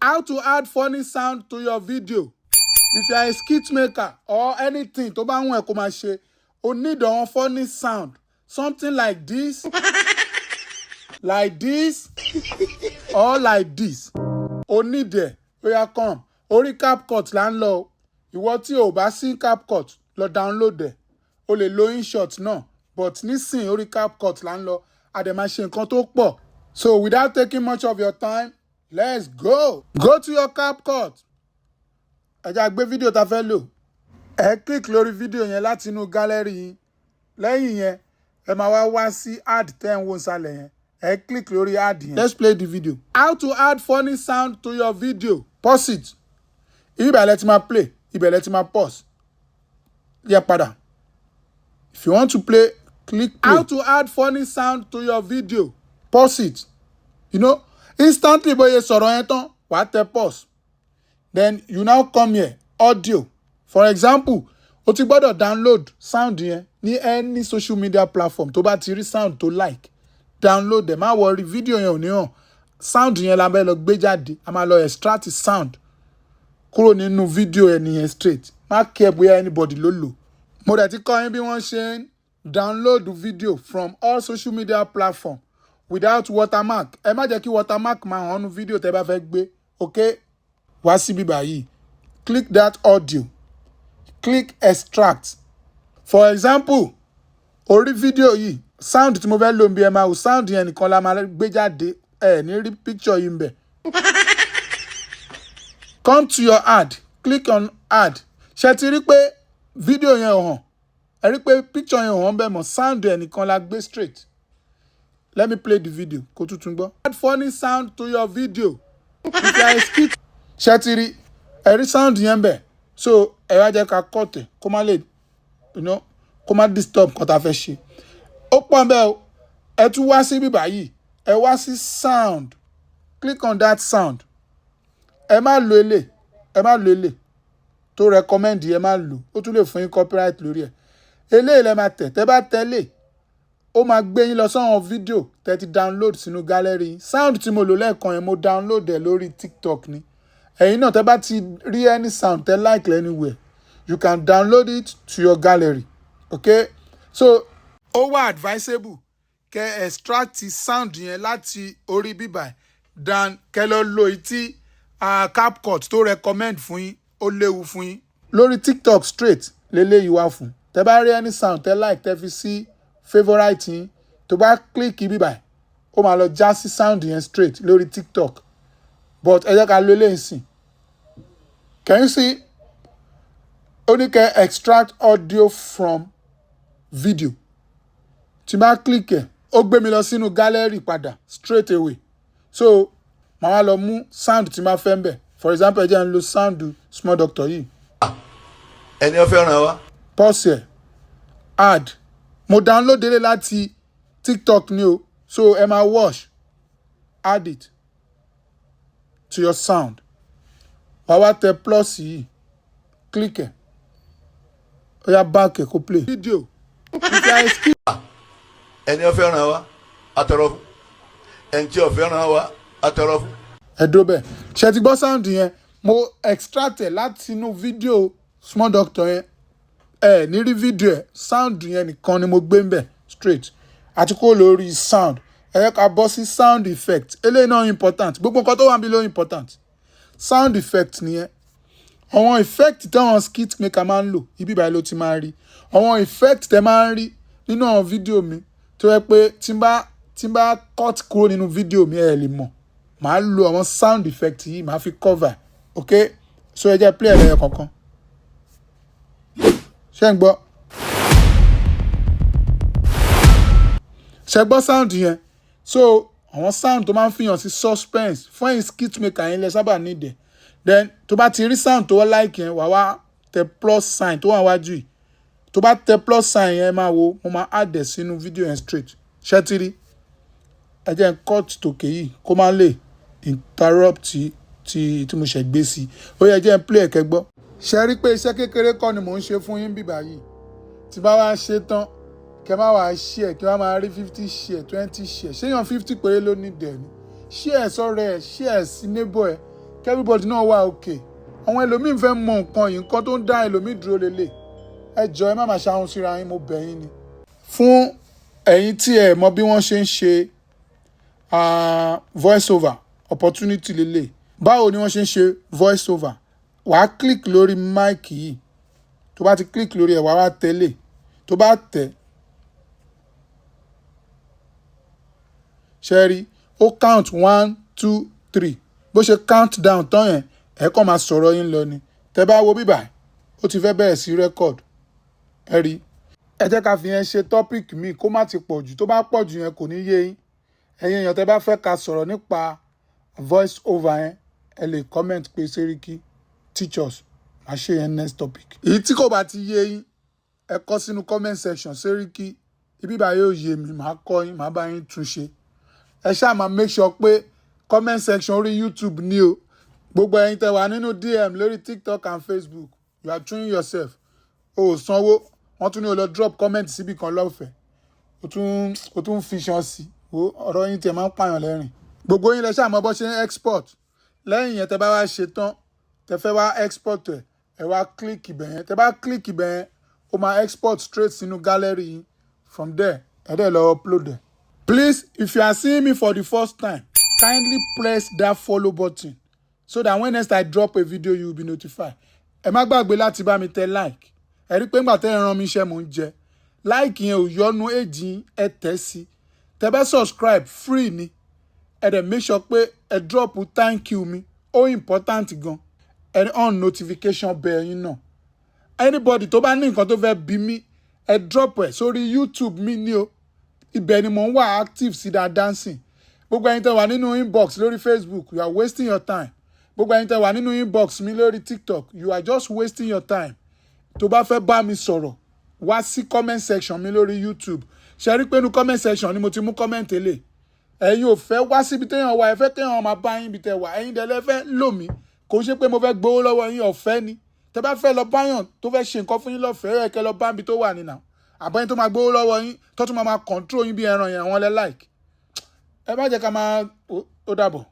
How to add funny sound to your video. If you are a skit maker or anything tó bá wùn ẹ́ kó máa ṣe, o need a funny sound. Something like this, like this, or like this. O need ẹ̀, ó yá come. Orí capcut là ń lọ. Ìwọ tí o bá sí capcut, lọ download ẹ̀. O lè lo InShot náà, but nísìn orí capcut là ń lọ. A dẹ̀ máa ṣe nǹkan tó pọ̀. So without taking much of your time, let's go. Go to your capcut. Ẹ já gbé fídíò tá fẹ́ lò. Ẹ click lórí fídíò yẹn láti inú gallery yín. Lẹ́yìn yẹn, ẹ máa wá sí add tẹ́ ń wò nsàlẹ̀ yẹn. Ẹ click lórí add yẹn. Let's play the video. How to add funny sound to your video. Pause it. Ibẹ̀ lẹ ti máa play. Ibẹ̀ lẹ ti máa pause. Yẹ padà. If you want to play, click play. How to add funny sound to your video. Pause it. You know, instantly bóyá sọ̀rọ̀ yẹn tán, wàá tẹ pause. Then you now come here, audio. For example, o ti gbọ́dọ̀ download sound yẹn ní any social media platform tó bá ti rí sound tó like. Download them. Má worry, video yẹn ò ní hàn. Sound yẹn la bẹ́ lọ gbé jáde. A máa lọ extract sound kúrò nínú video yẹn nìyẹn straight. Má care bóyá anybody ló lò. Mo dẹ̀ ti kọ́ yín bí wọ́n ṣe ń download video from all social media platform without watermark. Ẹ má jẹ́ kí watermark máa hàn nínú video tẹ́ bá fẹ́ gbé. Okay? Wá síbí báyìí. Click that audio. Click extract. For example, orí video yìí, sound tí mo fẹ́ lò ń bí ẹ máa wò, sound yẹn nìkan la máa gbé jáde. Ní rí picture yìí ń bẹ̀. Come to your ad. Click on ad. Ṣé ti rí pé video yẹn ò hàn? Ẹ rí pé picture yẹn ò hàn bẹ́ẹ̀ mọ́, sound yẹn nìkan la gbé straight. Let me play the video. Kó tuntun gbọ́. Add funny sound to your video. If you are a skit, ṣé ti rí? Ẹ rí sound yẹn bẹ̀. So ẹ wá jẹ́ ká cut ẹ̀ kó má lè, kó má disturb nǹkan tá fẹ́ ṣe. Ó pọ̀ bẹ́ẹ̀ o. Ẹ tún wá síbí báyìí. Ẹ wá sí sound. Click on that sound. Ẹ má lo elé. Ẹ má lo elé. Tó recommend ẹ má lò. Ó tún lè fún yín copyright lórí ẹ̀. Eléyìí lẹ máa tẹ̀. Tẹ́ bá tẹ̀lé, ó máa gbé yín lọ sọ́wọ́n fídíò tẹ́ ti download sínú gallery. Sound tí mo lò lẹ́ẹ̀kan yẹn mo download ẹ̀ lórí TikTok ni. Ẹ̀yin náà tẹ́ bá ti rí any sound tẹ́ like anywhere, you can download it to your gallery. Okay? So ó wà advisable kẹ́ extract sound yẹn láti orí bíbà than kẹ́ lọ lo ìtí capcut tó recommend fún yín, ó léwu fún yín. Lórí TikTok straight lélẹ́yìí wá fún. Tẹ́ bá rí any sound tẹ́ like tẹ́ fi sí favorite yín, tó bá click bíbà ó máa lọ já sí sound yẹn straight lórí TikTok. But ẹ jẹ́ ká lo eléyìí sìn. Can you see? Ó ní kẹ́ extract audio from video. Tí bá click ẹ̀, ó gbé mi lọ sínú gallery padà straight away. So màá wá lọ mú sound tí máa fẹ́ ń bẹ̀. For example, ẹ jẹ́ n lo sound small doctor yìí. Ẹni ó fẹ́ràn wa. Pause ẹ̀. Add. Mo download délé láti TikTok ni o. So ẹ máa wash. Add it to your sound. Wá wá tẹ plus yìí. Click ẹ̀. Ó yá back ẹ̀ kó play. Video. Ẹni ó fẹ́ràn wa, àtọ̀rọ̀ fún. Ẹni tí ó fẹ́ràn wa, àtọ̀rọ̀ fún. Ẹ dúró bẹ́ẹ̀. Ṣé ti gbọ́ sound yẹn? Mo extract ẹ̀ láti inú video small doctor yẹn. Ní rí video ẹ̀, sound yẹn nìkan ni mo gbé ń bẹ̀ straight. Àti kó lórí sound. Ẹ yẹ ká bọ́ sí sound effect. Eléyìí náà important. Gbogbo nǹkan tó wà níbí ló important. Sound effect nìyẹn. Àwọn effect táwọn skit maker máa ń lò, ibi báyìí ló ti máa rí. Àwọn effect tẹ́ máa ń rí nínú àwọn fídíò mi tó yẹ pé tí n bá cut kúrò nínú fídíò mi ẹ lè mọ̀. Màá lo àwọn sound effect yìí, màá fi cover. Okay? So ẹ jẹ́ play ẹ̀rọ kankan. Ṣé ń gbọ́? Ṣé gbọ́ sound yẹn? So àwọn sound tó máa ń fihàn sí suspense fún ẹ̀yin skit maker yẹn lẹ sábà need ẹ̀. Then tó bá ti rí sound tó wọ́n like yẹn, wà wá tẹ plus sign tó wà wájú yìí. Tó bá tẹ plus sign yẹn máa wo, mo máa add ẹ̀ sínú video yẹn straight. Ṣé ti rí? Ẹ jẹ́ n cut tòkè yìí kó má lè interrupt tí mo ṣe gbé sí. Ó yẹ jẹ́ n play ẹ̀kẹ́ gbọ́. Ṣé rí pé iṣẹ́ kékeré kọ́ ni mò ń ṣe fún yín bíbá yìí? Tí bá wá ṣe tán, kẹ́ má wá share, kí wá máa rí 50 share, 20 share. Ṣé yàn 50 péré ló ní dẹ̀ ni? Share sọ́rọ̀ ẹ̀, share sí neighbor ẹ̀. kí everybody náà wà okay. Àwọn ẹlòmíín fẹ́ mọ nǹkan yìí, nǹkan tó ń dá ẹlòmíín dúró lélẹ̀. Ẹ jọ̀ọ́ ẹ má máa ṣàhùn síra yín, mo bẹ̀ yín ni. Fún ẹ̀yin tí ẹ mọ bí wọ́n ṣe ń ṣe voice over, opportunity lélẹ̀. Báwo ni wọ́n ṣe ń ṣe voice over? Wàá click lórí mic yìí. Tó bá ti click lórí ẹ̀ wàá wá tẹ̀lé. Tó bá tẹ̀, ṣe rí, ó count 1 2 3. Bó ṣe count down tán yẹn, ẹ kàn máa sọ̀rọ̀ yín lọ ni. Tẹ́ bá wo bíbà, ó ti fẹ́ bẹ̀rẹ̀ sí record. Ẹ rí. Ẹ jẹ́ ká fi yẹn ṣe topic mi kó má ti pọ̀ jù. Tó bá pọ̀ jù yẹn kò ní yé yín. Ẹ̀yin èèyàn tẹ́ bá fẹ́ ká sọ̀rọ̀ nípa voice over yẹn, ẹ lè comment pé Seriki teach us. Màá ṣe yẹn next topic. Èyí tí kò bá ti yé yín, ẹ kọ sínú comment section Seriki. Ibi bá yóò yé mi, màá kọ́ yín, màá bá yín tún ṣe. Ẹ ṣáà máa make sure pé comment section orí YouTube ni o. Gbogbo ẹ̀yin tẹ́ wà nínú DM lórí TikTok and Facebook, you are doing yourself. O ò sanwó, wọ́n tún ní o lọ drop comment síbi kan lọ́fẹ̀ẹ́. O tún fi ṣan sí. Ọ̀rọ̀ yín tiẹ̀ máa ń pààyàn lẹ́rìn. Gbogbo yín lẹ ṣáà mọ bó ṣe ń export. Lẹ́yìn yẹn tẹ́ bá wá ṣe tán, tẹ́ fẹ́ wá export ẹ̀, ẹ wá click ibẹ̀ yẹn. Tẹ́ bá click ibẹ̀ yẹn, ó máa export straight sínú gallery yín. From there, ẹ dẹ̀ lọ upload ẹ̀. Please, if you are seeing me for the first time, kindly press that follow button so that when next I drop a video, you will be notified. Ẹ má gbàgbé láti bá mi tẹ like. Ẹ rí pé ńgbà tẹ́ ẹ rán mi iṣẹ́ mò ń jẹ. Like yẹn ò yọnu èjì ẹ tẹ̀ sí. Tẹ́ bá subscribe free ni. Ẹ dẹ̀ make sure pé ẹ drop thank you mi. Ó important gan. Ẹ on notification bell yín náà. Anybody tó bá ní nǹkan tó fẹ́ bí mi, ẹ drop ẹ̀ sórí YouTube mi ni o. Ibẹ̀ ni mò ń wà active sí dáadáa dancing. Gbogbo ẹ̀yin tẹ́ wà nínú inbox lórí Facebook, you are wasting your time. Gbogbo ẹ̀yin tẹ́ wà nínú inbox mi lórí TikTok, you are just wasting your time. Tó bá fẹ́ bá mi sọ̀rọ̀, wá sí comment section mi lórí YouTube. Ṣé rí pé inú comment section ni mo ti mú comment èlé. Ẹ̀yin ò fẹ́ wá síbi téèyàn wà, ẹ fẹ́ kéèyàn máa bá yín ibi tẹ́ wà. Ẹ̀yin dẹ̀ lẹ fẹ́ lò mí. Kò ṣe pé mo fẹ́ gbowó lọ́wọ́ yín, ọ̀fẹ́ ni. Tẹ́ bá fẹ́ lọ báyàn tó fẹ́ ṣe nǹkan fún yín lọ́fẹ̀ẹ́, ẹ kẹ́ lọ bá ibi tó wà nínà. Àbọ̀yìn tó máa gbowó lọ́wọ́ yín, tó tún máa control yín bí ẹran yẹn, àwọn lẹ like. Ẹ má jẹ́ ká máa ó dàbọ̀.